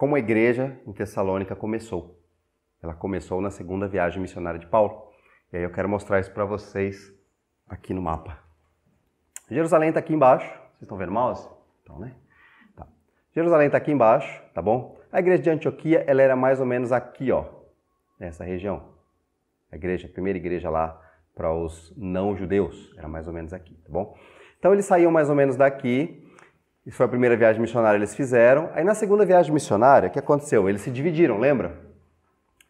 como a igreja em Tessalônica começou. Ela começou na segunda viagem missionária de Paulo. E aí eu quero mostrar isso para vocês aqui no mapa. Jerusalém está aqui embaixo. Vocês estão vendo o mouse? Então, né? Tá. Jerusalém está aqui embaixo, tá bom? A igreja de Antioquia, ela era mais ou menos aqui, ó, nessa região. A primeira igreja lá para os não-judeus, era mais ou menos aqui, tá bom? Então eles saíam mais ou menos daqui. Isso foi a primeira viagem missionária que eles fizeram. Aí na segunda viagem missionária, o que aconteceu? Eles se dividiram, lembra?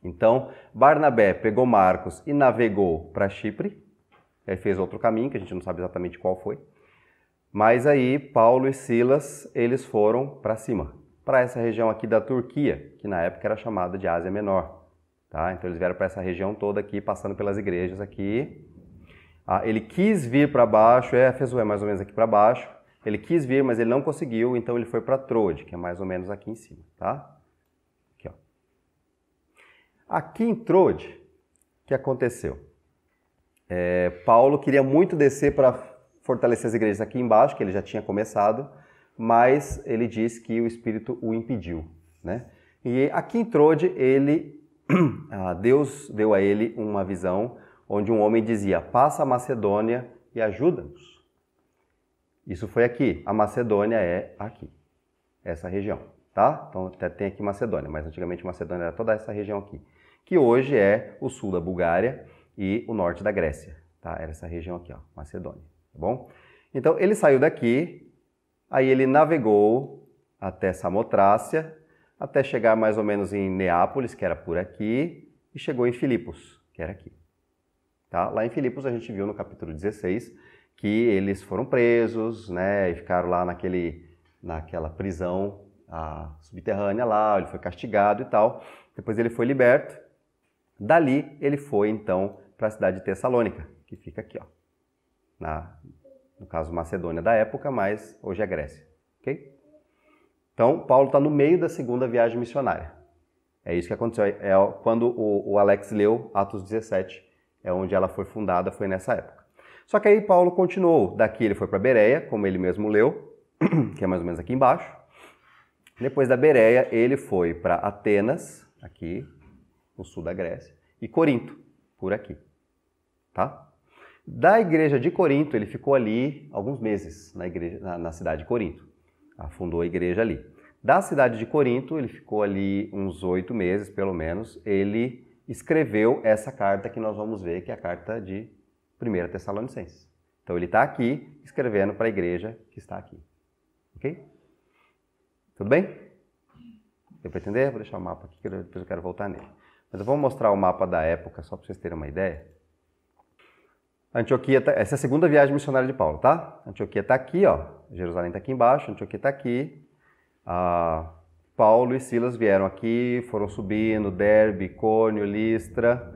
Então, Barnabé pegou Marcos e navegou para Chipre. Aí fez outro caminho, que a gente não sabe exatamente qual foi. Mas aí, Paulo e Silas, eles foram para cima, para essa região aqui da Turquia, que na época era chamada de Ásia Menor. Tá? Então, eles vieram para essa região toda aqui, passando pelas igrejas aqui. Ele quis vir para baixo, Éfeso é mais ou menos aqui para baixo. Ele quis vir, mas ele não conseguiu, então ele foi para Troade, que é mais ou menos aqui em cima. Tá? Aqui, ó. Aqui em Troade, o que aconteceu? Paulo queria muito descer para fortalecer as igrejas aqui embaixo, que ele já tinha começado, mas ele disse que o Espírito o impediu, né? E aqui em Troade, Deus deu a ele uma visão onde um homem dizia: passa a Macedônia e ajuda-nos. Isso foi aqui. A Macedônia é aqui, essa região, tá? Então até tem aqui Macedônia, mas antigamente Macedônia era toda essa região aqui, que hoje é o sul da Bulgária e o norte da Grécia, tá? Era essa região aqui, ó, Macedônia, tá bom? Então ele saiu daqui, aí ele navegou até Samotrácia, até chegar mais ou menos em Neápolis, que era por aqui, e chegou em Filipos, que era aqui. Tá? Lá em Filipos a gente viu no capítulo 16 que eles foram presos, né, e ficaram lá naquela prisão subterrânea lá, ele foi castigado e tal. Depois ele foi liberto. Dali ele foi então para a cidade de Tessalônica, que fica aqui, ó, no caso Macedônia da época, mas hoje é Grécia, ok? Então Paulo está no meio da segunda viagem missionária. É isso que aconteceu. Quando o Alex leu Atos 17, é onde ela foi fundada, foi nessa época. Só que aí Paulo continuou. Daqui ele foi para Bereia, como ele mesmo leu, que é mais ou menos aqui embaixo. Depois da Bereia, ele foi para Atenas, aqui no sul da Grécia, e Corinto, por aqui. Tá? Da igreja de Corinto, ele ficou ali alguns meses, na cidade de Corinto. Fundou a igreja ali. Da cidade de Corinto, ele ficou ali uns 8 meses, pelo menos. Ele escreveu essa carta que nós vamos ver, que é a carta de 1 Tessalonicenses. Então ele está aqui escrevendo para a igreja que está aqui. Ok? Tudo bem? Deu para entender? Vou deixar o mapa aqui, que depois eu quero voltar nele. Mas eu vou mostrar o mapa da época, só para vocês terem uma ideia. Antioquia, essa é a segunda viagem missionária de Paulo, tá? Antioquia está aqui, ó. Jerusalém está aqui embaixo, Antioquia está aqui. Paulo e Silas vieram aqui, foram subindo, Derbe, Icônio, Listra.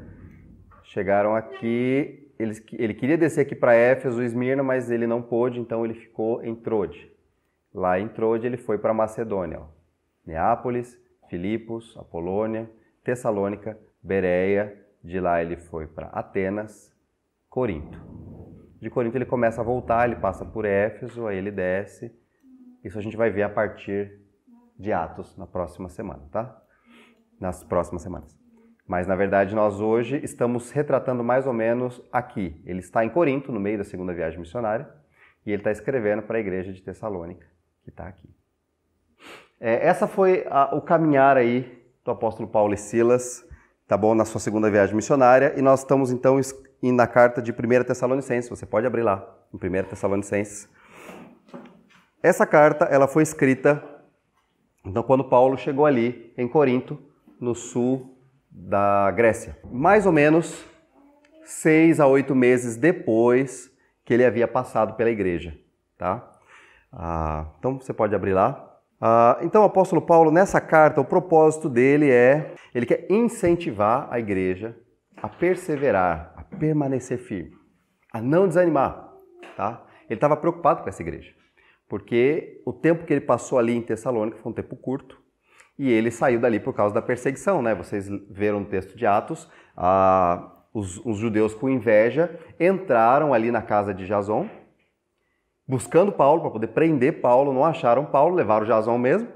Chegaram aqui. Ele queria descer aqui para Éfeso, Esmirna, mas ele não pôde, então ele ficou em Troade. Lá em Troade ele foi para Macedônia, ó. Neápolis, Filipos, Apolônia, Tessalônica, Bereia. De lá ele foi para Atenas, Corinto. De Corinto ele começa a voltar, ele passa por Éfeso, aí ele desce. Isso a gente vai ver a partir de Atos na próxima semana, tá? Nas próximas semanas. Mas, na verdade, nós hoje estamos retratando mais ou menos aqui. Ele está em Corinto, no meio da segunda viagem missionária, e ele está escrevendo para a igreja de Tessalônica, que está aqui. Essa foi o caminhar aí do apóstolo Paulo e Silas, tá bom? Na sua segunda viagem missionária, e nós estamos, então, indo na carta de 1 Tessalonicenses. Você pode abrir lá, em 1 Tessalonicenses. Essa carta, ela foi escrita, então, quando Paulo chegou ali, em Corinto, no sul da Grécia. Mais ou menos 6 a 8 meses depois que ele havia passado pela igreja, tá? Então, você pode abrir lá. Então, o apóstolo Paulo, nessa carta, o propósito dele ele quer incentivar a igreja a perseverar, a permanecer firme, a não desanimar, tá? Ele estava preocupado com essa igreja, porque o tempo que ele passou ali em Tessalônica foi um tempo curto, e ele saiu dali por causa da perseguição, né? Vocês viram no texto de Atos, os judeus com inveja entraram ali na casa de Jason, buscando Paulo para poder prender Paulo, não acharam Paulo, levaram Jason mesmo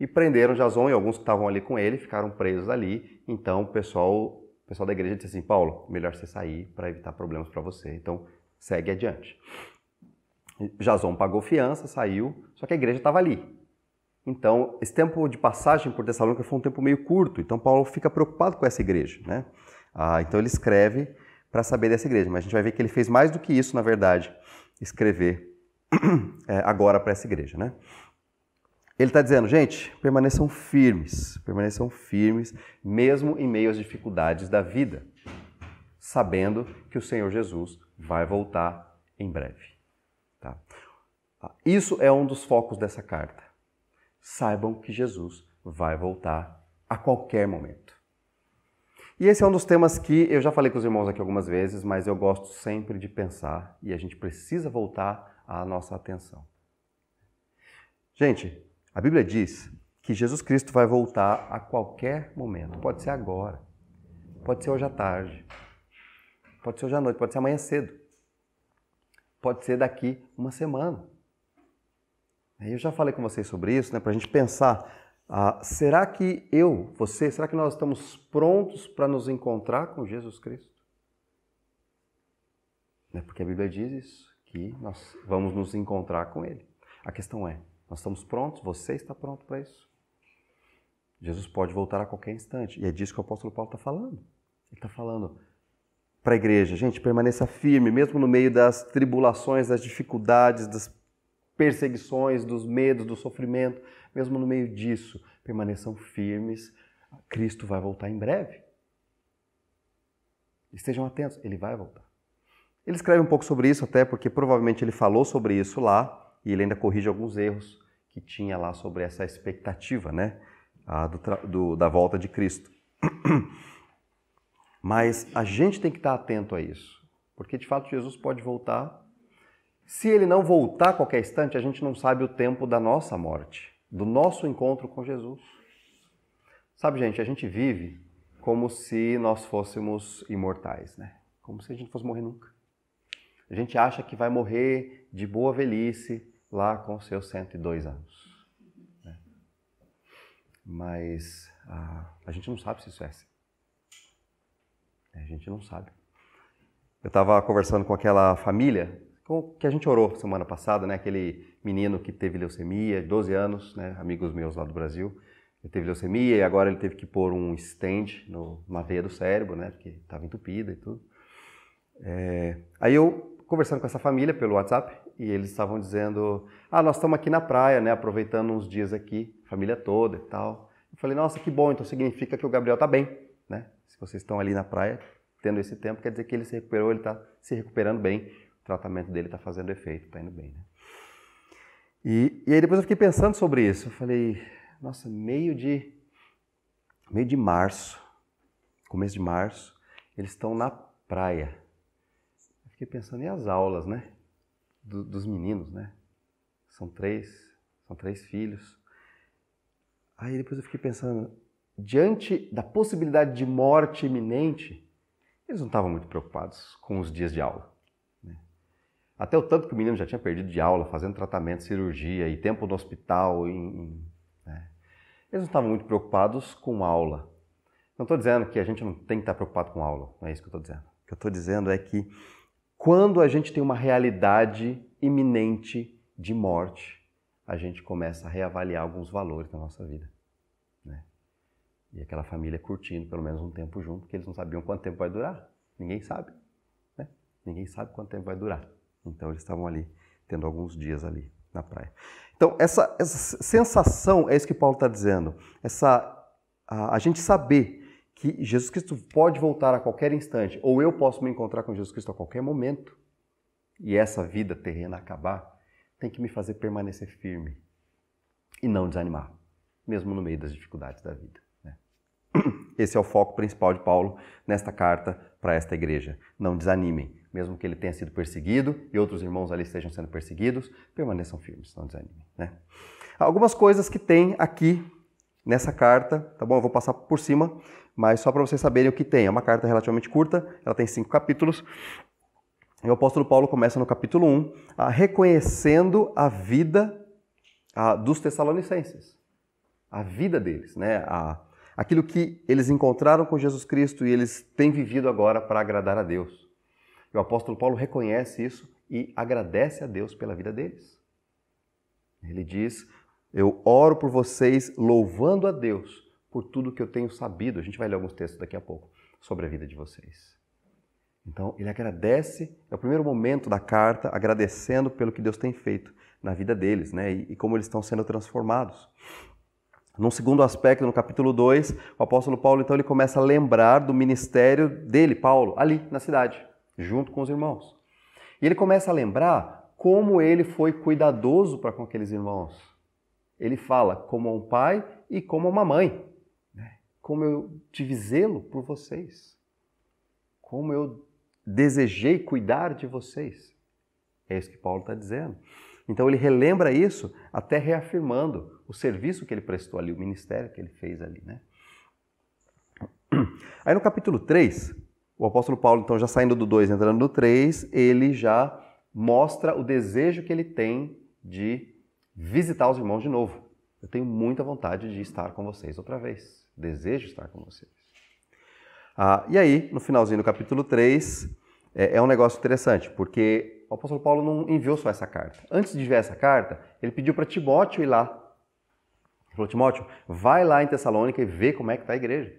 e prenderam Jason e alguns que estavam ali com ele ficaram presos ali. Então o pessoal da igreja disse assim, Paulo, melhor você sair para evitar problemas para você. Então segue adiante. Jason pagou fiança, saiu, só que a igreja estava ali. Então, esse tempo de passagem por Tessalônica foi um tempo meio curto, então Paulo fica preocupado com essa igreja, né? Então ele escreve para saber dessa igreja, mas a gente vai ver que ele fez mais do que isso, na verdade, escrever agora para essa igreja, né? Ele está dizendo, gente, permaneçam firmes, mesmo em meio às dificuldades da vida, sabendo que o Senhor Jesus vai voltar em breve. Tá? Isso é um dos focos dessa carta. Saibam que Jesus vai voltar a qualquer momento. E esse é um dos temas que eu já falei com os irmãos aqui algumas vezes, mas eu gosto sempre de pensar e a gente precisa voltar à nossa atenção. Gente, a Bíblia diz que Jesus Cristo vai voltar a qualquer momento. Pode ser agora, pode ser hoje à tarde, pode ser hoje à noite, pode ser amanhã cedo, pode ser daqui uma semana. Eu já falei com vocês sobre isso, né, para a gente pensar, será que será que nós estamos prontos para nos encontrar com Jesus Cristo? Porque a Bíblia diz isso, que nós vamos nos encontrar com Ele. A questão é, nós estamos prontos? Você está pronto para isso? Jesus pode voltar a qualquer instante, e é disso que o apóstolo Paulo está falando. Ele está falando para a igreja, gente, permaneça firme, mesmo no meio das tribulações, das dificuldades, das perseguições, dos medos, do sofrimento, mesmo no meio disso, permaneçam firmes. Cristo vai voltar em breve. Estejam atentos, Ele vai voltar. Ele escreve um pouco sobre isso, até porque provavelmente ele falou sobre isso lá, e ele ainda corrige alguns erros que tinha lá sobre essa expectativa, né, da volta de Cristo. Mas a gente tem que estar atento a isso, porque de fato Jesus pode voltar. Se ele não voltar a qualquer instante, a gente não sabe o tempo da nossa morte, do nosso encontro com Jesus. Sabe, gente, a gente vive como se nós fôssemos imortais, né? Como se a gente fosse morrer nunca. A gente acha que vai morrer de boa velhice lá com seus 102 anos. Né? Mas a gente não sabe se isso é assim. A gente não sabe. Eu estava conversando com aquela família que a gente orou semana passada, né? Aquele menino que teve leucemia, 12 anos, né? Amigos meus lá do Brasil. Ele teve leucemia e agora ele teve que pôr um stent na veia do cérebro, né? Porque estava entupida e tudo. Aí eu, conversando com essa família pelo WhatsApp, e eles estavam dizendo, nós estamos aqui na praia, né? Aproveitando uns dias aqui, família toda e tal. Eu falei, nossa, que bom, então significa que o Gabriel está bem, né? Se vocês estão ali na praia, tendo esse tempo, quer dizer que ele se recuperou, ele está se recuperando bem. O tratamento dele está fazendo efeito, está indo bem, né? E aí depois eu fiquei pensando sobre isso. Eu falei, nossa, meio de março, começo de março, eles estão na praia. Eu fiquei pensando, e as aulas, né? Dos meninos, né? São três filhos. Aí depois eu fiquei pensando, diante da possibilidade de morte iminente, eles não estavam muito preocupados com os dias de aula. Até o tanto que o menino já tinha perdido de aula, fazendo tratamento, cirurgia e tempo no hospital. Né? Eles não estavam muito preocupados com aula. Não estou dizendo que a gente não tem que estar preocupado com aula, não é isso que eu estou dizendo. O que eu estou dizendo é que quando a gente tem uma realidade iminente de morte, a gente começa a reavaliar alguns valores da nossa vida. Né? E aquela família curtindo pelo menos um tempo junto, porque eles não sabiam quanto tempo vai durar. Ninguém sabe. Né? Ninguém sabe quanto tempo vai durar. Então eles estavam ali, tendo alguns dias ali na praia. Então essa sensação, é isso que Paulo está dizendo, a gente saber que Jesus Cristo pode voltar a qualquer instante, ou eu posso me encontrar com Jesus Cristo a qualquer momento, e essa vida terrena acabar, tem que me fazer permanecer firme e não desanimar, mesmo no meio das dificuldades da vida. Né? Esse é o foco principal de Paulo nesta carta para esta igreja. Não desanimem. Mesmo que ele tenha sido perseguido e outros irmãos ali estejam sendo perseguidos, permaneçam firmes, não desanimem. Né? Algumas coisas que tem aqui nessa carta, tá bom? Eu vou passar por cima, mas só para vocês saberem o que tem. É uma carta relativamente curta, ela tem 5 capítulos. E o apóstolo Paulo começa no capítulo 1, reconhecendo a vida dos tessalonicenses. a vida deles, né? Aquilo que eles encontraram com Jesus Cristo e eles têm vivido agora para agradar a Deus. E o apóstolo Paulo reconhece isso e agradece a Deus pela vida deles. Ele diz, eu oro por vocês louvando a Deus por tudo que eu tenho sabido. A gente vai ler alguns textos daqui a pouco sobre a vida de vocês. Então, ele agradece, é o primeiro momento da carta, agradecendo pelo que Deus tem feito na vida deles, né? E como eles estão sendo transformados. Num segundo aspecto, no capítulo 2, o apóstolo Paulo, então, ele começa a lembrar do ministério dele, Paulo, ali na cidade, junto com os irmãos. E ele começa a lembrar como ele foi cuidadoso para com aqueles irmãos. Ele fala como um pai e como uma mãe. Né? Como eu tive zelo por vocês. Como eu desejei cuidar de vocês. É isso que Paulo está dizendo. Então ele relembra isso, até reafirmando o serviço que ele prestou ali, o ministério que ele fez ali, né? Aí no capítulo 3, o apóstolo Paulo, então já saindo do 2 entrando no 3, ele já mostra o desejo que ele tem de visitar os irmãos de novo. Eu tenho muita vontade de estar com vocês outra vez. Desejo estar com vocês. E aí, no finalzinho do capítulo 3, é um negócio interessante, porque o apóstolo Paulo não enviou só essa carta. Antes de enviar essa carta, ele pediu para Timóteo ir lá. Ele falou, Timóteo, vai lá em Tessalônica e vê como é que está a igreja.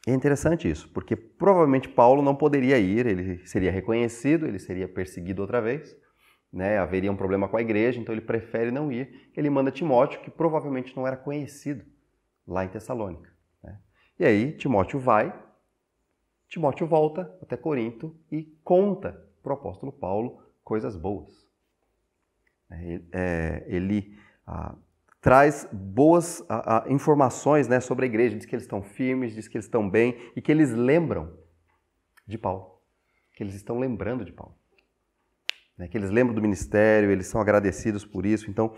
E é interessante isso, porque provavelmente Paulo não poderia ir, ele seria reconhecido, ele seria perseguido outra vez, né? Haveria um problema com a igreja, então ele prefere não ir. Ele manda Timóteo, que provavelmente não era conhecido lá em Tessalônica. Né? E aí Timóteo vai, Timóteo volta até Corinto e conta para o apóstolo Paulo coisas boas. Ele traz boas informações, né, sobre a igreja, diz que eles estão firmes, diz que eles estão bem e que eles lembram de Paulo, que eles estão lembrando de Paulo. Né, que eles lembram do ministério, eles são agradecidos por isso. Então,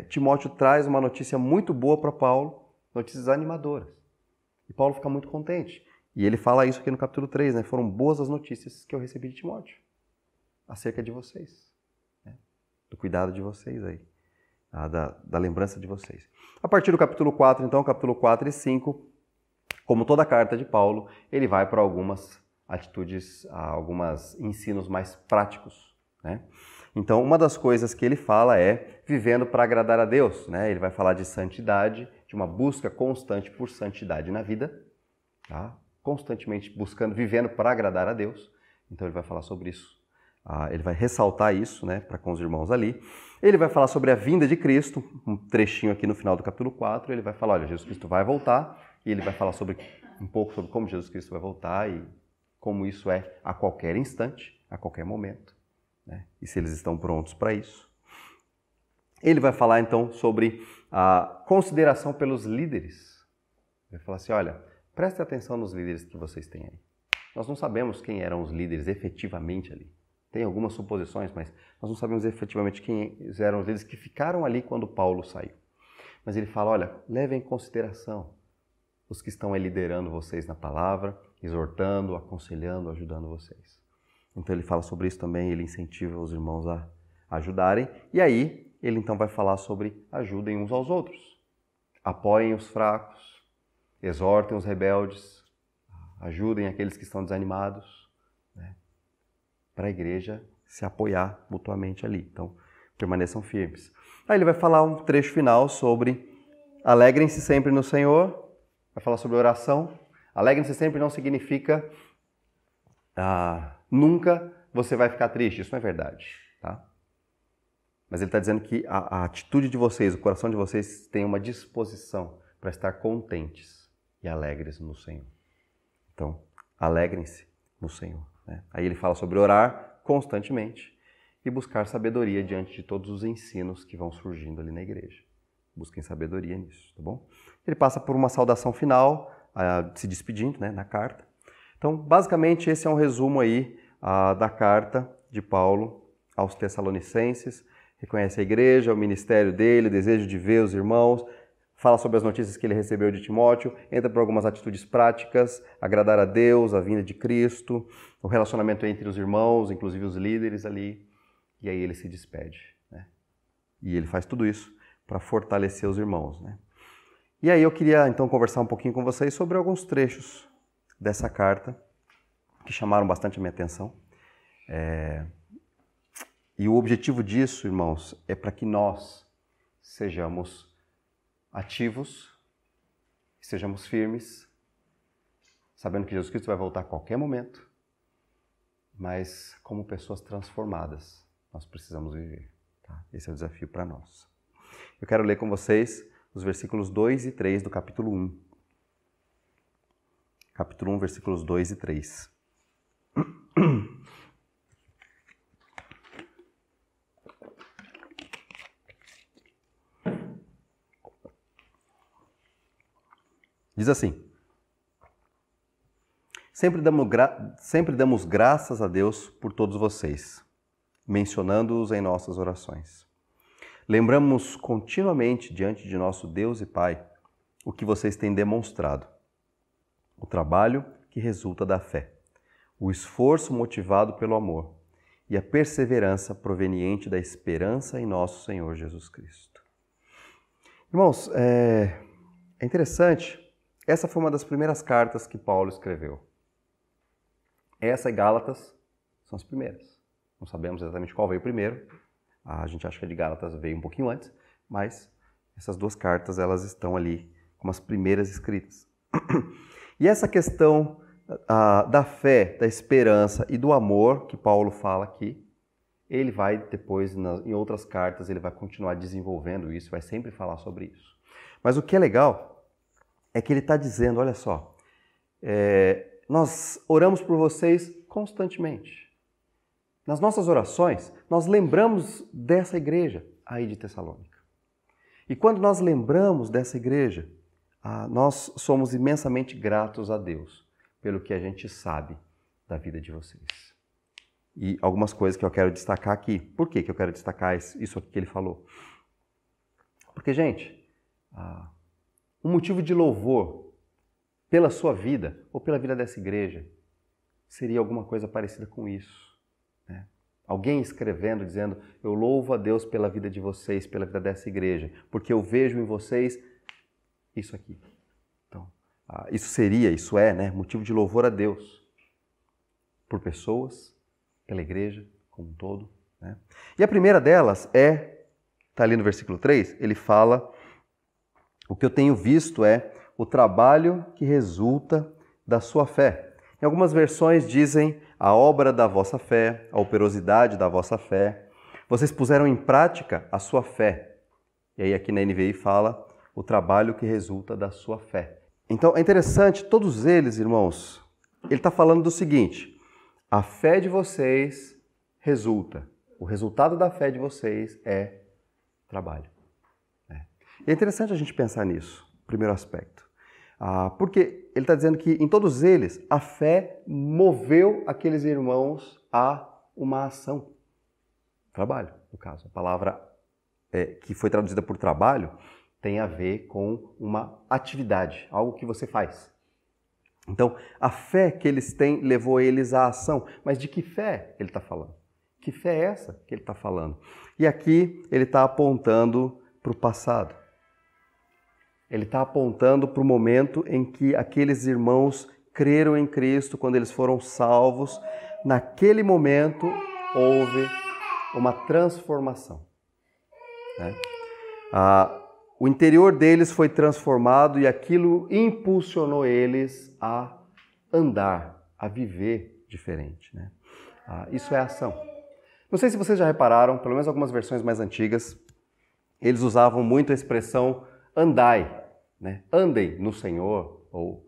Timóteo traz uma notícia muito boa para Paulo, notícias animadoras. E Paulo fica muito contente. E ele fala isso aqui no capítulo 3, né? Foram boas as notícias que eu recebi de Timóteo acerca de vocês, né? Do cuidado de vocês aí, da lembrança de vocês. A partir do capítulo 4, então, capítulo 4 e 5, como toda a carta de Paulo, ele vai para algumas atitudes, alguns ensinos mais práticos, né? Então, uma das coisas que ele fala é vivendo para agradar a Deus, né? Ele vai falar de santidade, de uma busca constante por santidade na vida, tá? Constantemente buscando, vivendo para agradar a Deus. Então ele vai falar sobre isso. Ele vai ressaltar isso, né, para com os irmãos ali. Ele vai falar sobre a vinda de Cristo, um trechinho aqui no final do capítulo 4. Ele vai falar, olha, Jesus Cristo vai voltar. E ele vai falar um pouco sobre como Jesus Cristo vai voltar e como isso é a qualquer instante, a qualquer momento, né? E se eles estão prontos para isso. Ele vai falar então sobre a consideração pelos líderes. Ele vai falar assim, olha, preste atenção nos líderes que vocês têm aí. Nós não sabemos quem eram os líderes efetivamente ali. Tem algumas suposições, mas nós não sabemos efetivamente quem eram os líderes que ficaram ali quando Paulo saiu. Mas ele fala, olha, levem em consideração os que estão aí liderando vocês na palavra, exortando, aconselhando, ajudando vocês. Então ele fala sobre isso também, ele incentiva os irmãos a ajudarem. E aí, ele então vai falar sobre ajudem uns aos outros. Apoiem os fracos, exortem os rebeldes, ajudem aqueles que estão desanimados, né? Para a igreja se apoiar mutuamente ali. Então, permaneçam firmes. Aí ele vai falar um trecho final sobre alegrem-se sempre no Senhor, vai falar sobre oração. Alegrem-se sempre não significa nunca você vai ficar triste, isso não é verdade, tá? Mas ele está dizendo que a atitude de vocês, o coração de vocês tem uma disposição para estar contentes e alegres no Senhor. Então, alegrem-se no Senhor, né? Aí ele fala sobre orar constantemente e buscar sabedoria diante de todos os ensinos que vão surgindo ali na igreja. Busquem sabedoria nisso, tá bom? Ele passa por uma saudação final, se despedindo, né, na carta. Então, basicamente, esse é um resumo aí da carta de Paulo aos Tessalonicenses. Reconhece a igreja, o ministério dele, o desejo de ver os irmãos, fala sobre as notícias que ele recebeu de Timóteo, entra por algumas atitudes práticas, agradar a Deus, a vinda de Cristo, o relacionamento entre os irmãos, inclusive os líderes ali, e aí ele se despede, né? E ele faz tudo isso para fortalecer os irmãos, né? E aí eu queria então conversar um pouquinho com vocês sobre alguns trechos dessa carta que chamaram bastante a minha atenção. E o objetivo disso, irmãos, é para que nós sejamos ativos, sejamos firmes, sabendo que Jesus Cristo vai voltar a qualquer momento, mas como pessoas transformadas, nós precisamos viver. Tá? Esse é o desafio para nós. Eu quero ler com vocês os versículos 2 e 3 do capítulo 1. Capítulo 1, versículos 2 e 3. Diz assim: Sempre damos graças a Deus por todos vocês, mencionando-os em nossas orações. Lembramos continuamente diante de nosso Deus e Pai o que vocês têm demonstrado, o trabalho que resulta da fé, o esforço motivado pelo amor e a perseverança proveniente da esperança em nosso Senhor Jesus Cristo. Irmãos, é interessante, essa foi uma das primeiras cartas que Paulo escreveu. Essa e Gálatas são as primeiras. Não sabemos exatamente qual veio primeiro. A gente acha que a de Gálatas veio um pouquinho antes, mas essas duas cartas elas estão ali como as primeiras escritas. E essa questão da fé, da esperança e do amor que Paulo fala aqui, ele vai depois, em outras cartas, ele vai continuar desenvolvendo isso, vai sempre falar sobre isso. Mas o que é legal é que ele está dizendo, olha só, nós oramos por vocês constantemente. Nas nossas orações, nós lembramos dessa igreja aí de Tessalônica. E quando nós lembramos dessa igreja, nós somos imensamente gratos a Deus pelo que a gente sabe da vida de vocês. E algumas coisas que eu quero destacar aqui. Por que eu quero destacar isso aqui que ele falou? Porque, gente, um motivo de louvor pela sua vida ou pela vida dessa igreja seria alguma coisa parecida com isso. Né? Alguém escrevendo, dizendo, eu louvo a Deus pela vida de vocês, pela vida dessa igreja, porque eu vejo em vocês isso aqui. Então, isso é, né, motivo de louvor a Deus por pessoas, pela igreja como um todo. Né? E a primeira delas está ali no versículo 3, ele fala, o que eu tenho visto é o trabalho que resulta da sua fé. Em algumas versões dizem a obra da vossa fé, a operosidade da vossa fé. Vocês puseram em prática a sua fé. E aí aqui na NVI fala o trabalho que resulta da sua fé. Então é interessante, todos eles, irmãos, ele está falando do seguinte, a fé de vocês resulta, o resultado da fé de vocês é trabalho. É interessante a gente pensar nisso, primeiro aspecto. Porque ele está dizendo que em todos eles a fé moveu aqueles irmãos a uma ação. Trabalho, no caso. A palavra que foi traduzida por trabalho tem a ver com uma atividade, algo que você faz. Então, a fé que eles têm levou eles à ação. Mas de que fé ele está falando? Que fé é essa que ele está falando? E aqui ele está apontando para o passado. Ele está apontando para o momento em que aqueles irmãos creram em Cristo, quando eles foram salvos. Naquele momento houve uma transformação. Né? O interior deles foi transformado e aquilo impulsionou eles a andar, a viver diferente. Né? Isso é ação. Não sei se vocês já repararam, pelo menos algumas versões mais antigas, eles usavam muito a expressão andai. Né? Andem no Senhor, ou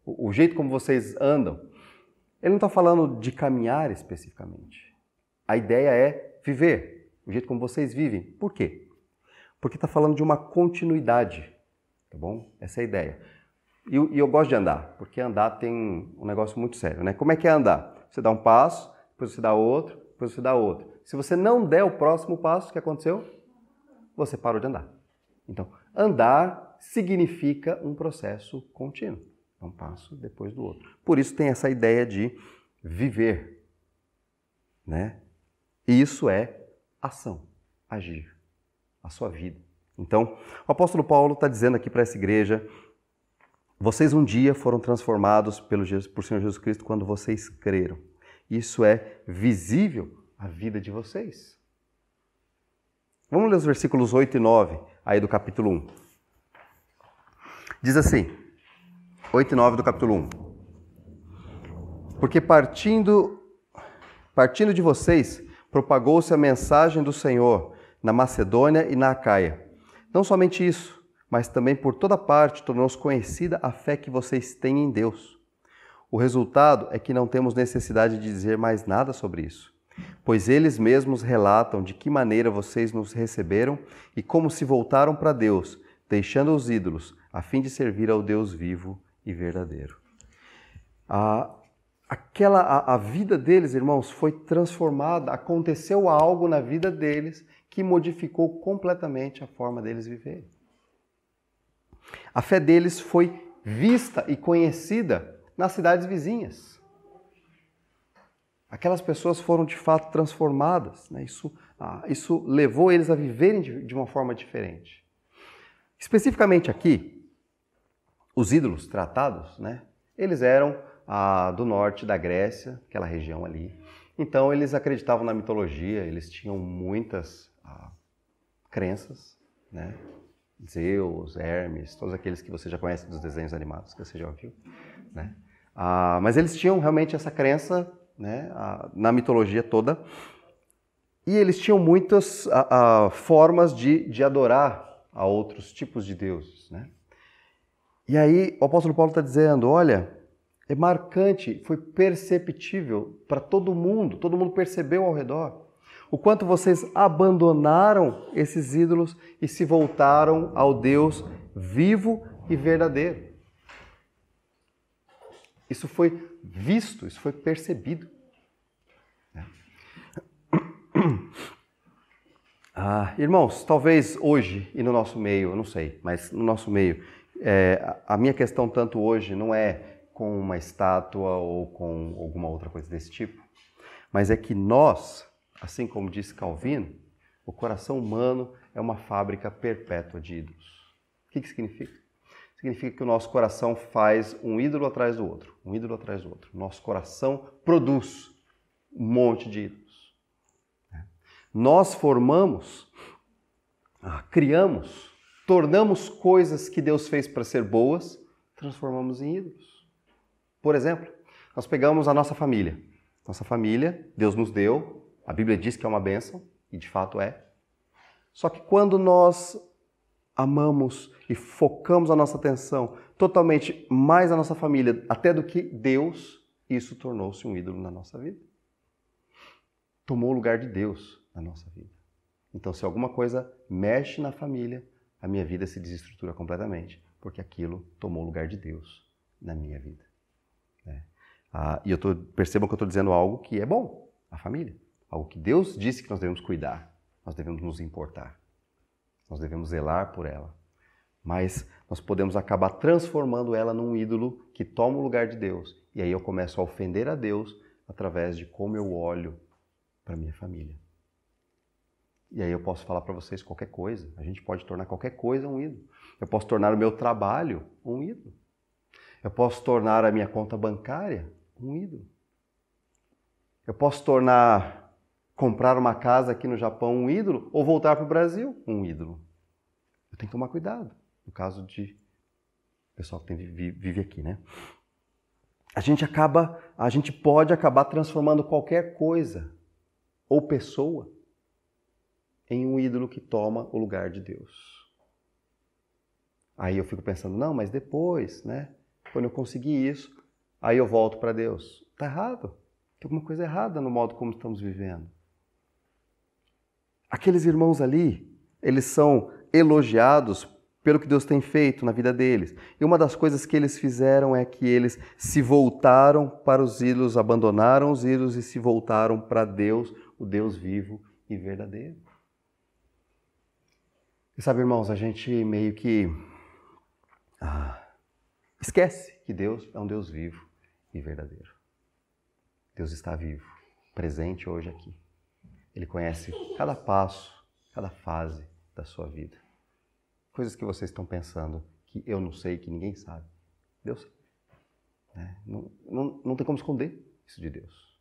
o jeito como vocês andam. Ele não está falando de caminhar especificamente. A ideia é viver, o jeito como vocês vivem. Por quê? Porque está falando de uma continuidade, tá bom? Essa é a ideia. E eu gosto de andar, porque andar tem um negócio muito sério, né? Como é que é andar? Você dá um passo, depois você dá outro, depois você dá outro. Se você não der o próximo passo, o que aconteceu? Você parou de andar. Então, andar significa um processo contínuo. Um passo depois do outro. Por isso tem essa ideia de viver. Né? E isso é ação. agir, a sua vida. Então, o apóstolo Paulo está dizendo aqui para essa igreja: vocês um dia foram transformados por Senhor Jesus Cristo quando vocês creram. Isso é visível à vida de vocês. Vamos ler os versículos 8 e 9 aí do capítulo 1. Diz assim, 8 e 9 do capítulo 1. Porque partindo de vocês, propagou-se a mensagem do Senhor na Macedônia e na Acaia. Não somente isso, mas também por toda parte tornou-se conhecida a fé que vocês têm em Deus. O resultado é que não temos necessidade de dizer mais nada sobre isso, pois eles mesmos relatam de que maneira vocês nos receberam e como se voltaram para Deus, deixando os ídolos, a fim de servir ao Deus vivo e verdadeiro. A vida deles, irmãos, foi transformada, aconteceu algo na vida deles que modificou completamente a forma deles viverem. A fé deles foi vista e conhecida nas cidades vizinhas. Aquelas pessoas foram de fato transformadas, né? Isso levou eles a viverem de uma forma diferente. Especificamente aqui, os ídolos tratados, né? Eles eram do norte da Grécia, aquela região ali. Então eles acreditavam na mitologia, eles tinham muitas crenças, né? Zeus, Hermes, todos aqueles que você já conhece dos desenhos animados, que você já ouviu, né? Mas eles tinham realmente essa crença, né, na mitologia toda, e eles tinham muitas formas de adorar a outros tipos de deuses, né? E aí o apóstolo Paulo está dizendo, olha, é marcante, foi perceptível para todo mundo percebeu ao redor, o quanto vocês abandonaram esses ídolos e se voltaram ao Deus vivo e verdadeiro. Isso foi visto, isso foi percebido. Irmãos, talvez hoje e no nosso meio, eu não sei, mas no nosso meio, a minha questão tanto hoje não é com uma estátua ou com alguma outra coisa desse tipo, mas é que nós, assim como disse Calvino, o coração humano é uma fábrica perpétua de ídolos. O que significa? Significa que o nosso coração faz um ídolo atrás do outro, um ídolo atrás do outro. Nosso coração produz um monte de ídolos. Nós formamos, criamos, tornamos coisas que Deus fez para ser boas, transformamos em ídolos. Por exemplo, nós pegamos a nossa família. Nossa família, Deus nos deu, a Bíblia diz que é uma bênção, e de fato é. Só que quando nós amamos e focamos a nossa atenção totalmente mais na nossa família, até do que Deus, isso tornou-se um ídolo na nossa vida. Tomou o lugar de Deus na nossa vida. Então, se alguma coisa mexe na família, a minha vida se desestrutura completamente, porque aquilo tomou o lugar de Deus na minha vida. E percebam que eu estou dizendo algo que é bom, a família. Algo que Deus disse que nós devemos cuidar, nós devemos nos importar. Nós devemos zelar por ela. Mas nós podemos acabar transformando ela num ídolo que toma o lugar de Deus. E aí eu começo a ofender a Deus através de como eu olho para minha família. E aí eu posso falar para vocês qualquer coisa. A gente pode tornar qualquer coisa um ídolo. Eu posso tornar o meu trabalho um ídolo. Eu posso tornar a minha conta bancária um ídolo. Eu posso comprar uma casa aqui no Japão um ídolo ou voltar para o Brasil um ídolo. Eu tenho que tomar cuidado, no caso de pessoal que vive aqui, né? A gente pode acabar transformando qualquer coisa ou pessoa em um ídolo que toma o lugar de Deus. Aí eu fico pensando, não, mas depois, né? Quando eu conseguir isso, aí eu volto para Deus. Está errado. Tem alguma coisa errada no modo como estamos vivendo. Aqueles irmãos ali, eles são elogiados pelo que Deus tem feito na vida deles. E uma das coisas que eles fizeram é que eles se voltaram para os ídolos, abandonaram os ídolos e se voltaram para Deus, o Deus vivo e verdadeiro. E sabe, irmãos, a gente meio que esquece que Deus é um Deus vivo e verdadeiro. Deus está vivo, presente hoje aqui. Ele conhece cada passo cada fase da sua vida. Coisas que vocês estão pensando que eu não sei, que ninguém sabe. Deus sabe. Não tem como esconder isso de Deus.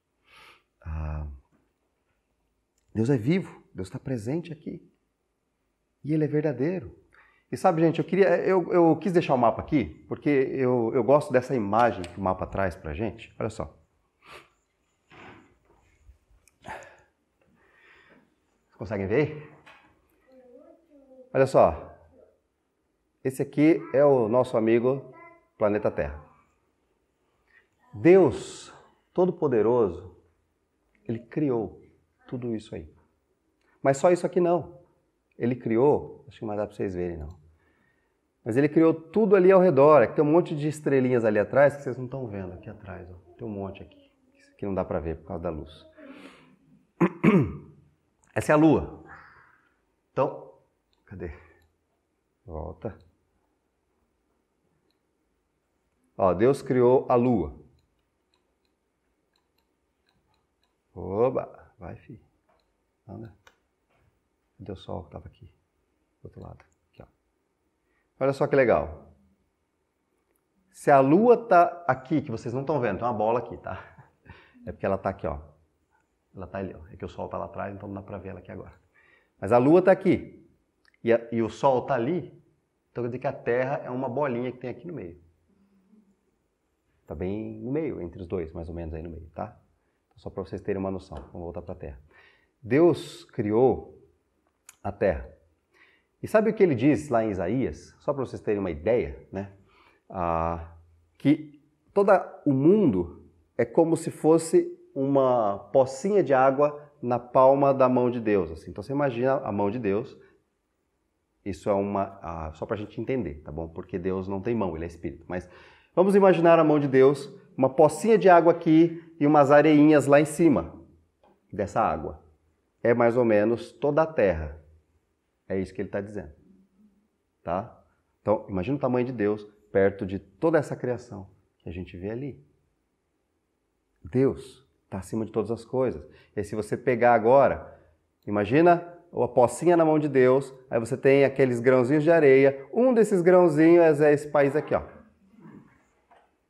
Deus é vivo, Deus está presente aqui. E Ele é verdadeiro. E sabe, gente, eu quis deixar o mapa aqui, porque eu gosto dessa imagem que o mapa traz pra gente. Olha só. Vocês conseguem ver? Olha só. Esse aqui é o nosso amigo planeta Terra. Deus Todo-Poderoso, Ele criou tudo isso aí. Mas só isso aqui não. Ele criou, acho que não vai dar para vocês verem não. Mas Ele criou tudo ali ao redor. Aqui tem um monte de estrelinhas ali atrás que vocês não estão vendo aqui atrás. Ó. Tem um monte aqui. Isso aqui não dá para ver por causa da luz. Essa é a Lua. Então, cadê? Volta. Ó, Deus criou a Lua. Oba! Vai, filho. Anda. Cadê o Sol que estava aqui? Do outro lado. Aqui, ó. Olha só que legal. Se a Lua está aqui, que vocês não estão vendo, tem uma bola aqui, tá? É porque ela está aqui, ó. Ela está ali, ó. É que o Sol está lá atrás, então não dá para ver ela aqui agora. Mas a Lua está aqui. E o Sol está ali. Então quer dizer que a Terra é uma bolinha que tem aqui no meio. Está bem no meio, entre os dois, mais ou menos aí no meio, tá? Então, só para vocês terem uma noção. Vamos voltar para a Terra. Deus criou a Terra. E sabe o que ele diz lá em Isaías? Só para vocês terem uma ideia, né? Que todo o mundo é como se fosse uma pocinha de água na palma da mão de Deus. Assim. Então você imagina a mão de Deus. Isso é só para a gente entender, tá bom? Porque Deus não tem mão, Ele é Espírito. Mas vamos imaginar a mão de Deus, uma pocinha de água aqui e umas areinhas lá em cima dessa água. É mais ou menos toda a Terra. É isso que ele está dizendo. Tá? Então, imagina o tamanho de Deus perto de toda essa criação que a gente vê ali. Deus está acima de todas as coisas. E aí, se você pegar agora, imagina a pocinha na mão de Deus, aí você tem aqueles grãozinhos de areia. Um desses grãozinhos é esse país aqui, ó.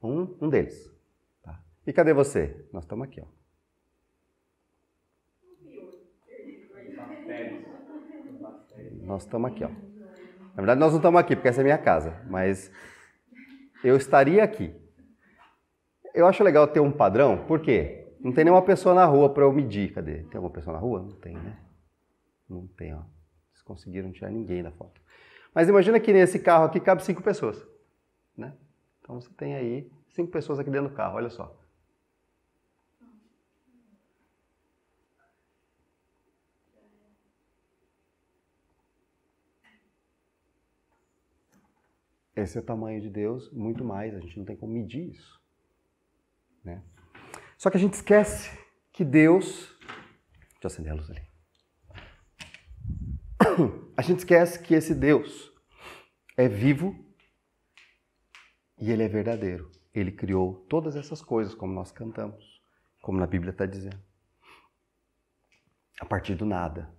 Um deles. Tá? E cadê você? Nós estamos aqui, ó. Nós estamos aqui, ó. Na verdade, nós não estamos aqui, porque essa é a minha casa, mas eu estaria aqui. Eu acho legal ter um padrão, por quê? Não tem nenhuma pessoa na rua para eu medir. Cadê? Tem alguma pessoa na rua? Não tem, né? Não tem, ó. Vocês conseguiram tirar ninguém da foto. Mas imagina que nesse carro aqui cabe 5 pessoas, né? Então você tem aí 5 pessoas aqui dentro do carro, olha só. Esse é o tamanho de Deus, muito mais, a gente não tem como medir isso. Né? Só que a gente esquece que Deus... Deixa eu acender a luz ali. A gente esquece que esse Deus é vivo e Ele é verdadeiro. Ele criou todas essas coisas, como nós cantamos, como na Bíblia está dizendo. A partir do nada.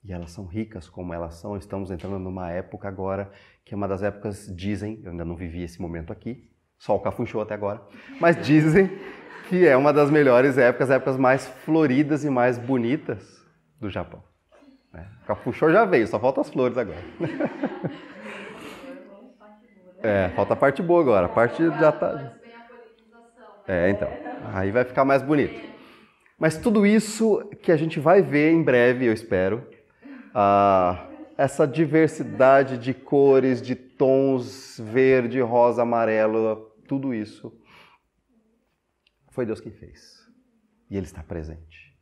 E elas são ricas como elas são. Estamos entrando numa época agora, que é uma das épocas, dizem, eu ainda não vivi esse momento aqui, só o cafunchou até agora, mas dizem que é uma das melhores épocas, épocas mais floridas e mais bonitas do Japão. O cafunchou já veio, só falta as flores agora. Falta a parte boa agora, a parte já tá... então, aí vai ficar mais bonito. Mas tudo isso que a gente vai ver em breve, eu espero, essa diversidade de cores, de tons, verde, rosa, amarelo, tudo isso foi Deus quem fez. E Ele está presente.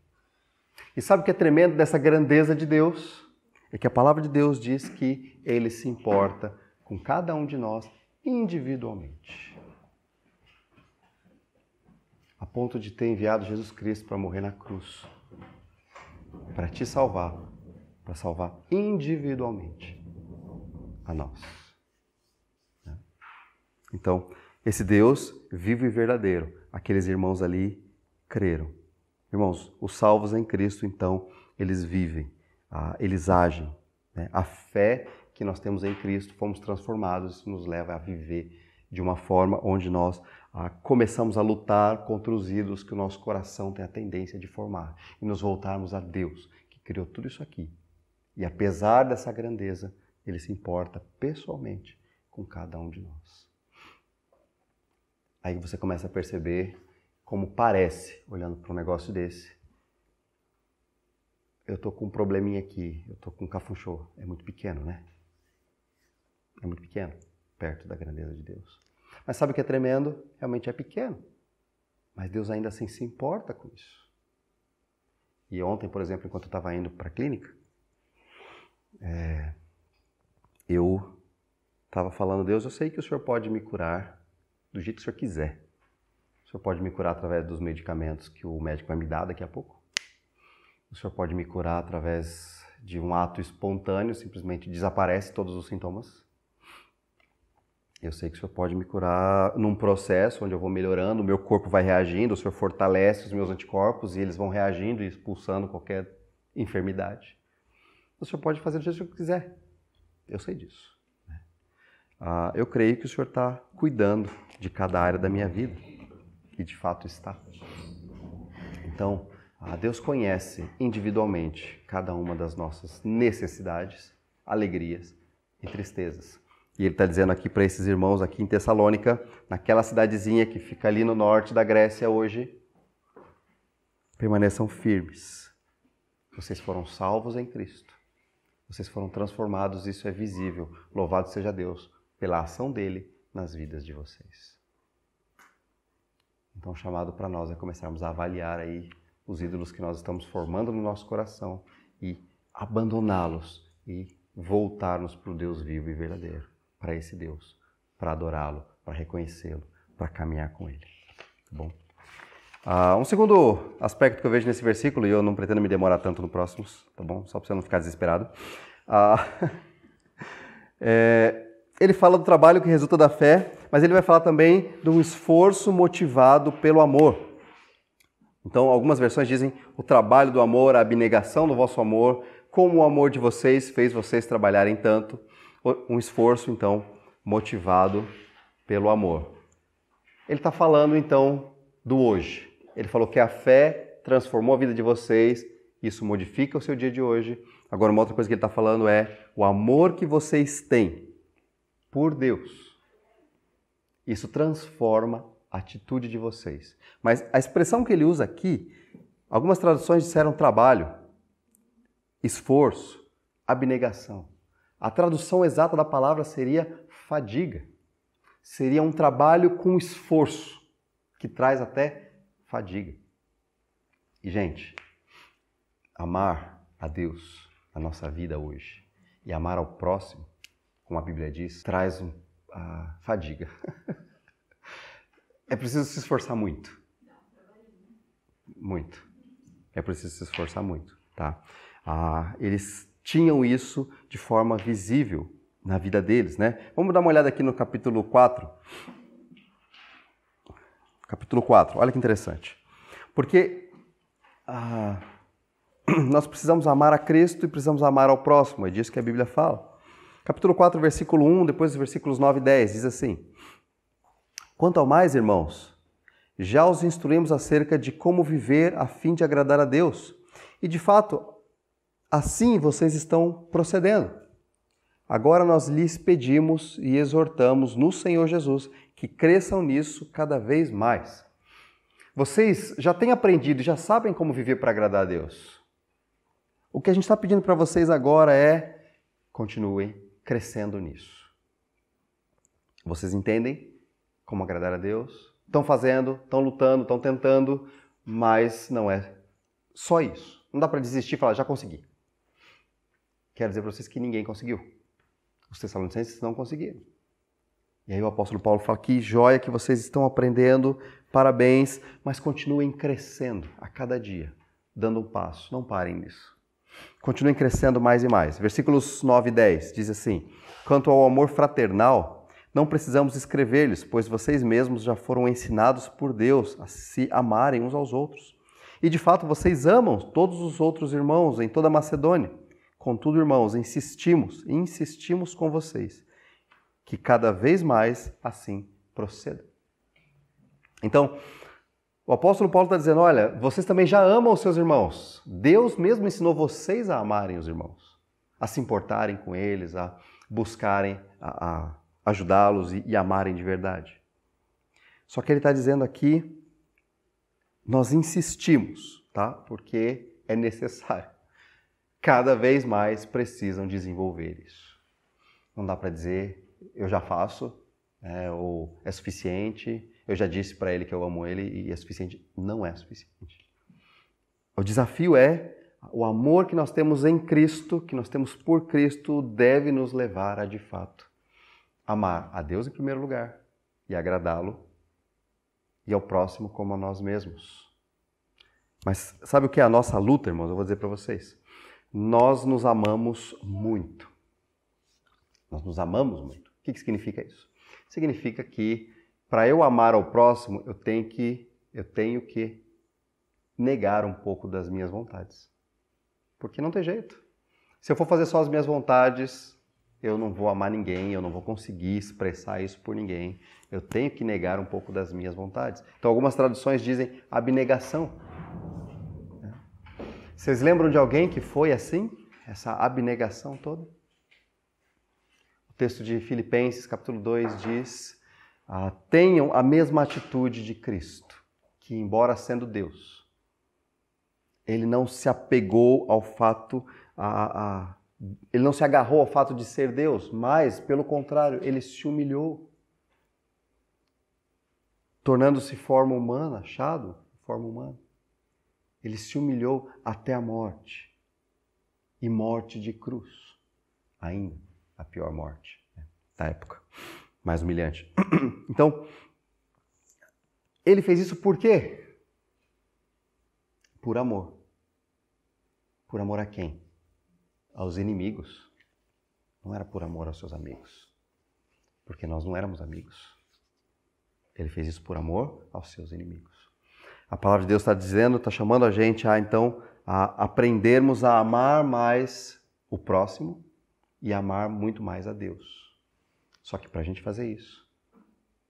E sabe o que é tremendo dessa grandeza de Deus? É que a palavra de Deus diz que Ele se importa com cada um de nós individualmente. A ponto de ter enviado Jesus Cristo para morrer na cruz. Para te salvar. Para salvar individualmente a nós. Então, esse Deus vivo e verdadeiro, aqueles irmãos ali creram. Irmãos, os salvos em Cristo, então, eles vivem eles agem. Né? A fé que nós temos em Cristo, fomos transformados, isso nos leva a viver de uma forma onde nós começamos a lutar contra os ídolos que o nosso coração tem a tendência de formar e nos voltarmos a Deus, que criou tudo isso aqui. E apesar dessa grandeza, Ele se importa pessoalmente com cada um de nós. Aí você começa a perceber como parece, olhando para um negócio desse. Eu estou com um probleminha aqui, eu estou com um cafunchô. É muito pequeno, né? É muito pequeno, perto da grandeza de Deus. Mas sabe o que é tremendo? Realmente é pequeno. Mas Deus ainda assim se importa com isso. E ontem, por exemplo, enquanto eu estava indo para a clínica, eu estava falando, Deus, eu sei que o Senhor pode me curar do jeito que o Senhor quiser. O Senhor pode me curar através dos medicamentos que o médico vai me dar daqui a pouco. O Senhor pode me curar através de um ato espontâneo, simplesmente desaparece todos os sintomas. Eu sei que o Senhor pode me curar num processo onde eu vou melhorando, o meu corpo vai reagindo, o Senhor fortalece os meus anticorpos e eles vão reagindo e expulsando qualquer enfermidade. O Senhor pode fazer do jeito que o Senhor quiser. Eu sei disso. Eu creio que o Senhor está cuidando de cada área da minha vida. E de fato está. Então, Deus conhece individualmente cada uma das nossas necessidades, alegrias e tristezas. E Ele está dizendo aqui para esses irmãos aqui em Tessalônica, naquela cidadezinha que fica ali no norte da Grécia hoje, permaneçam firmes. Vocês foram salvos em Cristo. Vocês foram transformados, isso é visível. Louvado seja Deus pela ação dele nas vidas de vocês. Então, o chamado para nós é começarmos a avaliar aí os ídolos que nós estamos formando no nosso coração e abandoná-los e voltarmos para o Deus vivo e verdadeiro, para esse Deus, para adorá-lo, para reconhecê-lo, para caminhar com ele. Tá bom? Um segundo aspecto que eu vejo nesse versículo, e eu não pretendo me demorar tanto no próximo, tá bom? Só para você não ficar desesperado. Ele fala do trabalho que resulta da fé, mas ele vai falar também de um esforço motivado pelo amor. Então, algumas versões dizem o trabalho do amor, a abnegação do vosso amor, como o amor de vocês fez vocês trabalharem tanto. Um esforço, então, motivado pelo amor. Ele está falando, então, do hoje. Ele falou que a fé transformou a vida de vocês, isso modifica o seu dia de hoje. Agora, uma outra coisa que ele está falando é o amor que vocês têm por Deus. Isso transforma a atitude de vocês. Mas a expressão que ele usa aqui, algumas traduções disseram trabalho, esforço, abnegação. A tradução exata da palavra seria fadiga. Seria um trabalho com esforço, que traz até fadiga. E, gente, amar a Deus na nossa vida hoje e amar ao próximo, como a Bíblia diz, traz fadiga. É preciso se esforçar muito. Muito. É preciso se esforçar muito, tá? Eles tinham isso de forma visível na vida deles, né? Vamos dar uma olhada aqui no capítulo 4. Capítulo 4, olha que interessante. Porque nós precisamos amar a Cristo e precisamos amar ao próximo, é disso que a Bíblia fala. Capítulo 4, versículo 1, depois os versículos 9 e 10, diz assim: Quanto ao mais, irmãos, já os instruímos acerca de como viver a fim de agradar a Deus. E, de fato, assim vocês estão procedendo. Agora nós lhes pedimos e exortamos no Senhor Jesus que cresçam nisso cada vez mais. Vocês já têm aprendido, já sabem como viver para agradar a Deus. O que a gente está pedindo para vocês agora é continuem crescendo nisso. Vocês entendem como agradar a Deus? Estão fazendo, estão lutando, estão tentando, mas não é só isso. Não dá para desistir e falar, já consegui. Quero dizer para vocês que ninguém conseguiu. Os tessalonicenses não conseguiram. E aí o apóstolo Paulo fala, que joia que vocês estão aprendendo, parabéns, mas continuem crescendo a cada dia, dando um passo, não parem nisso. Continuem crescendo mais e mais. Versículos 9 e 10 diz assim: Quanto ao amor fraternal, não precisamos escrever-lhes, pois vocês mesmos já foram ensinados por Deus a se amarem uns aos outros. E de fato vocês amam todos os outros irmãos em toda a Macedônia. contudo, irmãos, insistimos com vocês, que cada vez mais assim procedam. Então, o apóstolo Paulo está dizendo, olha, vocês também já amam os seus irmãos. Deus mesmo ensinou vocês a amarem os irmãos, a se importarem com eles, a buscarem, a ajudá-los e amarem de verdade. Só que ele está dizendo aqui, nós insistimos, tá? Porque é necessário. Cada vez mais precisam desenvolver isso. Não dá para dizer, eu já faço, ou é suficiente, eu já disse para ele que eu amo ele e é suficiente. Não é suficiente. O desafio é, o amor que nós temos em Cristo, que nós temos por Cristo, deve nos levar a, de fato, amar a Deus em primeiro lugar e agradá-lo e ao próximo como a nós mesmos. Mas sabe o que é a nossa luta, irmãos? Eu vou dizer para vocês. Nós nos amamos muito. Nós nos amamos muito. O que significa isso? Significa que para eu amar ao próximo, eu tenho que negar um pouco das minhas vontades. Porque não tem jeito. Se eu for fazer só as minhas vontades, eu não vou amar ninguém, eu não vou conseguir expressar isso por ninguém. Eu tenho que negar um pouco das minhas vontades. Então, algumas traduções dizem abnegação. Vocês lembram de alguém que foi assim? Essa abnegação toda? O texto de Filipenses, capítulo 2, diz: tenham a mesma atitude de Cristo, que, embora sendo Deus, ele não se apegou ao fato, ele não se agarrou ao fato de ser Deus, mas, pelo contrário, ele se humilhou, tornando-se forma humana, achado forma humana. Ele se humilhou até a morte, e morte de cruz, ainda a pior morte da época, mais humilhante. Então, ele fez isso por quê? Por amor. Por amor a quem? Aos inimigos. Não era por amor aos seus amigos, porque nós não éramos amigos. Ele fez isso por amor aos seus inimigos. A palavra de Deus está dizendo, está chamando a gente a aprendermos a amar mais o próximo e amar muito mais a Deus. Só que para a gente fazer isso,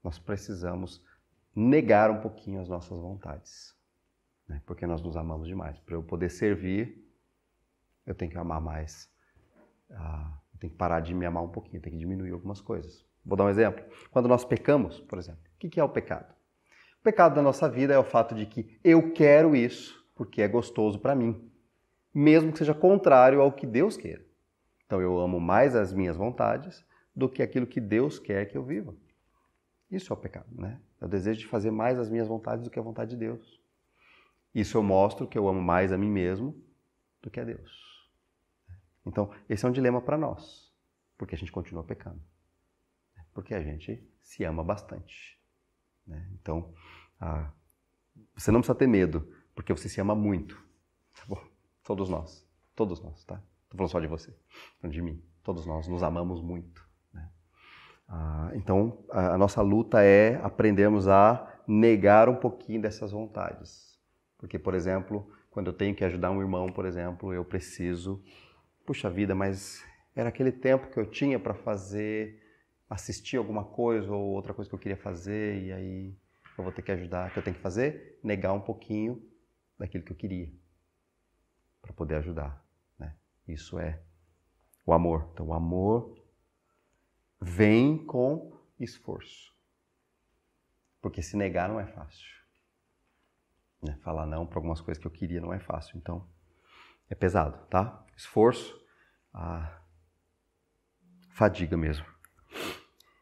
nós precisamos negar um pouquinho as nossas vontades, né? Porque nós nos amamos demais. Para eu poder servir, eu tenho que amar mais. Eu tenho que parar de me amar um pouquinho, eu tenho que diminuir algumas coisas. Vou dar um exemplo. Quando nós pecamos, por exemplo, o que é o pecado? O pecado da nossa vida é o fato de que eu quero isso porque é gostoso para mim, mesmo que seja contrário ao que Deus queira. Então eu amo mais as minhas vontades do que aquilo que Deus quer que eu viva. Isso é o pecado, né? É o desejo de fazer mais as minhas vontades do que a vontade de Deus. Isso eu mostro que eu amo mais a mim mesmo do que a Deus. Então, esse é um dilema para nós, porque a gente continua pecando. Porque a gente se ama bastante. Né? Então, você não precisa ter medo, porque você se ama muito. Tá bom? Todos nós, tá? Estou falando só de você, não de mim. Todos nós nos amamos muito. Né? Então, a nossa luta é aprendermos a negar um pouquinho dessas vontades. Porque, por exemplo, quando eu tenho que ajudar um irmão, por exemplo, eu preciso... Puxa vida, mas era aquele tempo que eu tinha para assistir alguma coisa ou outra coisa que eu queria fazer e aí eu vou ter que ajudar. O que eu tenho que fazer? Negar um pouquinho daquilo que eu queria para poder ajudar. Né? Isso é o amor. Então, o amor vem com esforço. Porque se negar não é fácil. Né? Falar não para algumas coisas que eu queria não é fácil. Então, é pesado, tá? Esforço, fadiga mesmo.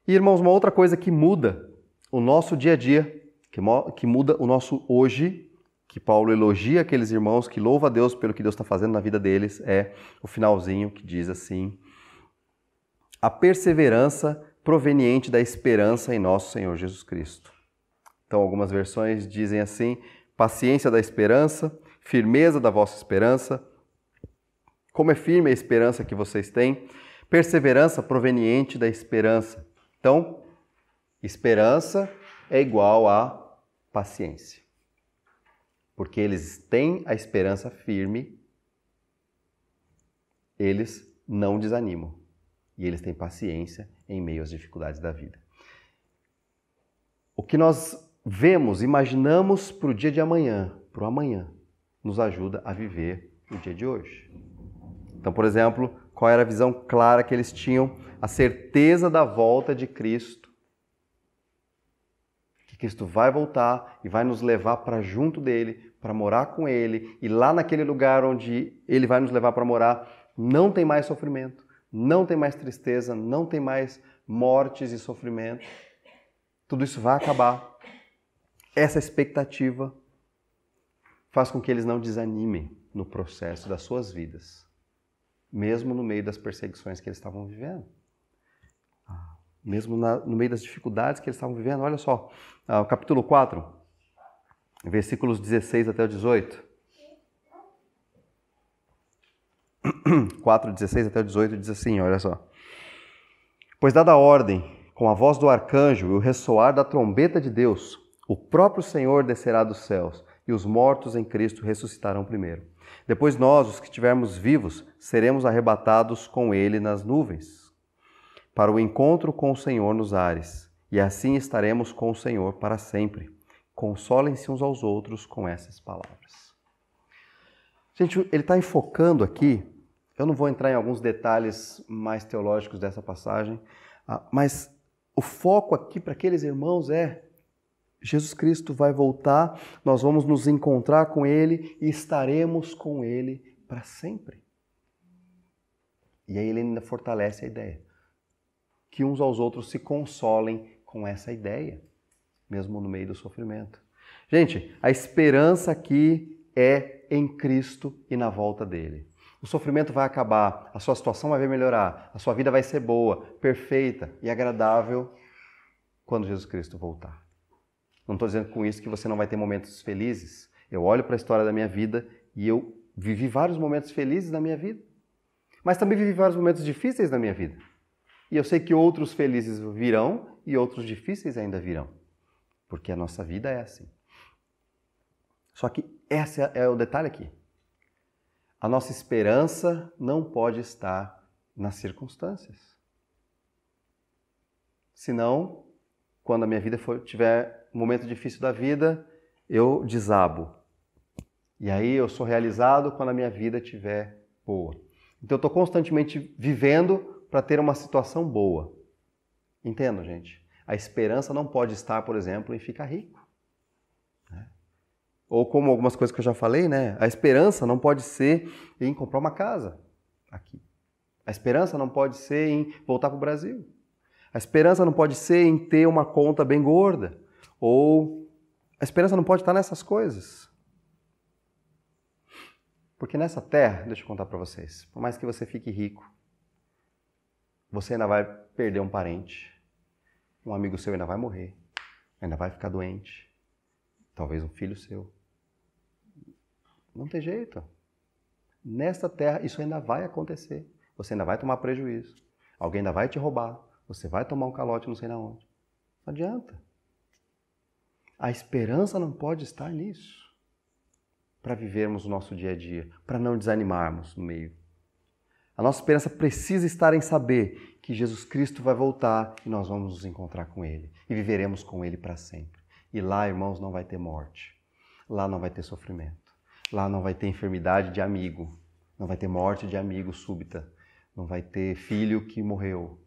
E, irmãos, uma outra coisa que muda o nosso dia a dia, que muda o nosso hoje, que Paulo elogia aqueles irmãos, que louva a Deus pelo que Deus está fazendo na vida deles, é o finalzinho que diz assim: a perseverança proveniente da esperança em nosso Senhor Jesus Cristo. Então, algumas versões dizem assim: paciência da esperança, firmeza da vossa esperança. Como é firme a esperança que vocês têm? Perseverança proveniente da esperança. Então, esperança é igual a paciência. Porque eles têm a esperança firme eles não desanimam. E eles têm paciência em meio às dificuldades da vida. O que nós vemos, imaginamos para o dia de amanhã, para o amanhã, nos ajuda a viver o dia de hoje. Então, por exemplo, qual era a visão clara que eles tinham? A certeza da volta de Cristo. Que Cristo vai voltar e vai nos levar para junto dele, para morar com ele. E lá naquele lugar onde ele vai nos levar para morar, não tem mais sofrimento, não tem mais tristeza, não tem mais mortes e sofrimento. Tudo isso vai acabar. Essa expectativa faz com que eles não desanimem no processo das suas vidas, mesmo no meio das perseguições que eles estavam vivendo. Mesmo no meio das dificuldades que eles estavam vivendo. Olha só, o capítulo 4, versículos 16 até o 18. 4, 16 até o 18 diz assim, olha só. Pois dada a ordem, com a voz do arcanjo e o ressoar da trombeta de Deus, o próprio Senhor descerá dos céus e os mortos em Cristo ressuscitarão primeiro. Depois nós, os que estivermos vivos, seremos arrebatados com ele nas nuvens, para o encontro com o Senhor nos ares, e assim estaremos com o Senhor para sempre. Consolem-se uns aos outros com essas palavras. Gente, ele está enfocando aqui, eu não vou entrar em alguns detalhes mais teológicos dessa passagem, mas o foco aqui para aqueles irmãos é Jesus Cristo vai voltar, nós vamos nos encontrar com ele e estaremos com ele para sempre. E aí ele ainda fortalece a ideia. Que uns aos outros se consolem com essa ideia, mesmo no meio do sofrimento. Gente, a esperança aqui é em Cristo e na volta dele. O sofrimento vai acabar, a sua situação vai melhorar, a sua vida vai ser boa, perfeita e agradável quando Jesus Cristo voltar. Não estou dizendo com isso que você não vai ter momentos felizes. Eu olho para a história da minha vida e eu vivi vários momentos felizes na minha vida, mas também vivi vários momentos difíceis na minha vida. E eu sei que outros felizes virão e outros difíceis ainda virão, porque a nossa vida é assim. Só que esse é o detalhe aqui. A nossa esperança não pode estar nas circunstâncias. Senão, quando a minha vida tiver um momento difícil da vida, eu desabo. E aí eu sou realizado quando a minha vida estiver boa. Então eu estou constantemente vivendo para ter uma situação boa. Entendo, gente? A esperança não pode estar, por exemplo, em ficar rico. Ou como algumas coisas que eu já falei, né? A esperança não pode ser em comprar uma casa aqui. A esperança não pode ser em voltar para o Brasil. A esperança não pode ser em ter uma conta bem gorda. Ou a esperança não pode estar nessas coisas. Porque nessa terra, deixa eu contar para vocês, por mais que você fique rico, você ainda vai perder um parente, um amigo seu ainda vai morrer, ainda vai ficar doente, talvez um filho seu. Não tem jeito. Nesta terra isso ainda vai acontecer. Você ainda vai tomar prejuízo. Alguém ainda vai te roubar. Você vai tomar um calote não sei na onde. Não adianta. A esperança não pode estar nisso. Para vivermos o nosso dia a dia, para não desanimarmos no meio. A nossa esperança precisa estar em saber que Jesus Cristo vai voltar e nós vamos nos encontrar com Ele. E viveremos com Ele para sempre. E lá, irmãos, não vai ter morte. Lá não vai ter sofrimento. Lá não vai ter enfermidade de amigo. Não vai ter morte de amigo súbita. Não vai ter filho que morreu.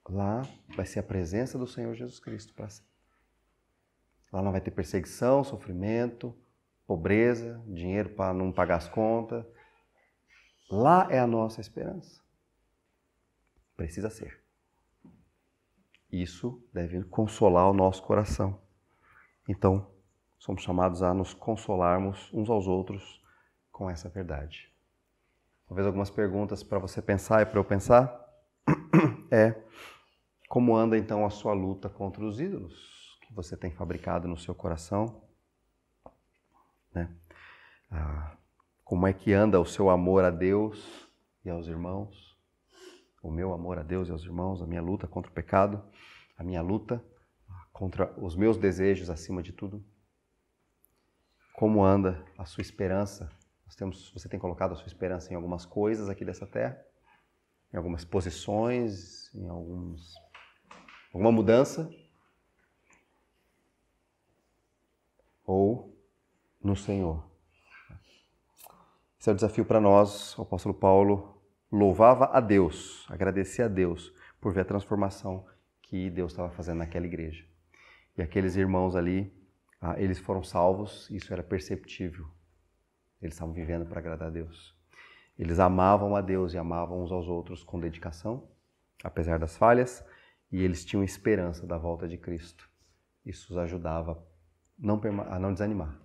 Lá vai ser a presença do Senhor Jesus Cristo para sempre. Lá não vai ter perseguição, sofrimento, pobreza, dinheiro para não pagar as contas. Lá é a nossa esperança. Precisa ser. Isso deve consolar o nosso coração. Então, somos chamados a nos consolarmos uns aos outros com essa verdade. Talvez algumas perguntas para você pensar e para eu pensar como anda então a sua luta contra os ídolos que você tem fabricado no seu coração? Né? Como é que anda o seu amor a Deus e aos irmãos? O meu amor a Deus e aos irmãos, a minha luta contra o pecado, a minha luta contra os meus desejos acima de tudo? Como anda a sua esperança, a Você tem colocado a sua esperança em algumas coisas aqui dessa terra, em algumas posições, em alguma mudança? Ou no Senhor? Esse é o desafio para nós. O apóstolo Paulo louvava a Deus, agradecia a Deus por ver a transformação que Deus estava fazendo naquela igreja. E aqueles irmãos ali, eles foram salvos, isso era perceptível. Eles estavam vivendo para agradar a Deus. Eles amavam a Deus e amavam uns aos outros com dedicação, apesar das falhas, e eles tinham esperança da volta de Cristo. Isso os ajudava a não desanimar.